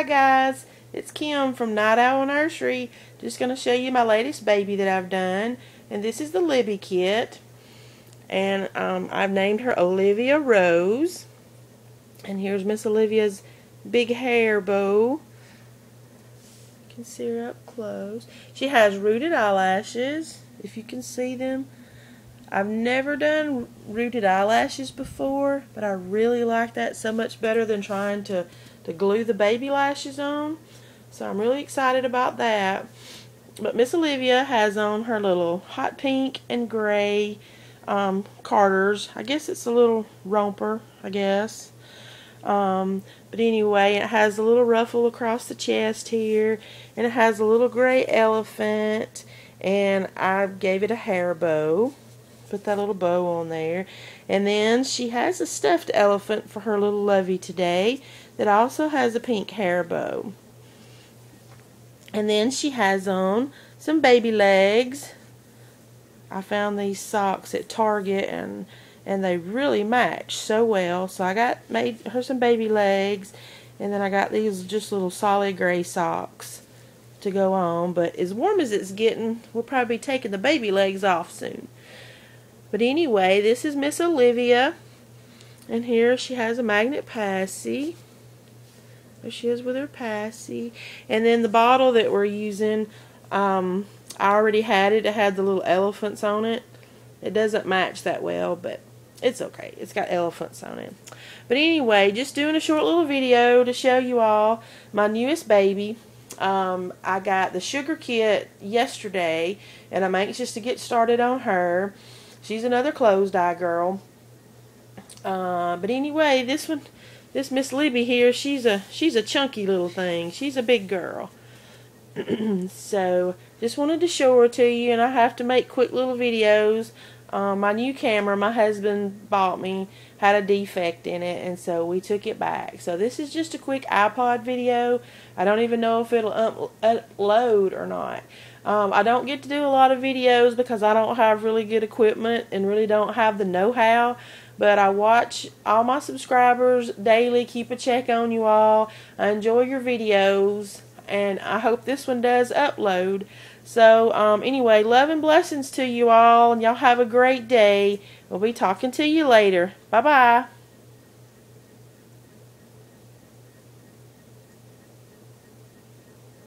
Hi guys, it's Kim from Night Owl Nursery. Just going to show you my latest baby that I've done. And this is the Libby kit. And I've named her Olivia Rose. And here's Miss Olivia's big hair bow. You can see her up close. She has rooted eyelashes, if you can see them. I've never done rooted eyelashes before, but I really like that so much better than trying to glue the baby lashes on. So I'm really excited about that. But Miss Olivia has on her little hot pink and gray Carters. I guess it's a little romper, I guess. But anyway, it has a little ruffle across the chest here, and it has a little gray elephant, and I gave it a hair bow. Put that little bow on there. And then she has a stuffed elephant for her little lovey today that also has a pink hair bow. And then she has on some baby legs. I found these socks at Target and they really match so well. So I made her some baby legs, and then I got these just little solid gray socks to go on. But as warm as it's getting, we'll probably be taking the baby legs off soon. But anyway, this is Miss Olivia, and here she has a magnet passy. There she is with her passy. And then the bottle that we're using, I already had it. It had the little elephants on it. It doesn't match that well, but it's okay. It's got elephants on it. But anyway, just doing a short little video to show you all my newest baby. I got the sugar kit yesterday, and I'm anxious to get started on her. She's another closed eye girl. But anyway, this Miss Libby here, she's a chunky little thing. She's a big girl. So just wanted to show her to you, and I have to make quick little videos. My new camera my husband bought me had a defect in it, and so we took it back. So this is just a quick iPod video. I don't even know if it'll upload or not. I don't get to do a lot of videos because I don't have really good equipment and really don't have the know-how. But I watch all my subscribers daily, keep a check on you all. I enjoy your videos, and I hope this one does upload. So anyway, love and blessings to you all, and y'all have a great day. We'll be talking to you later. Bye-bye.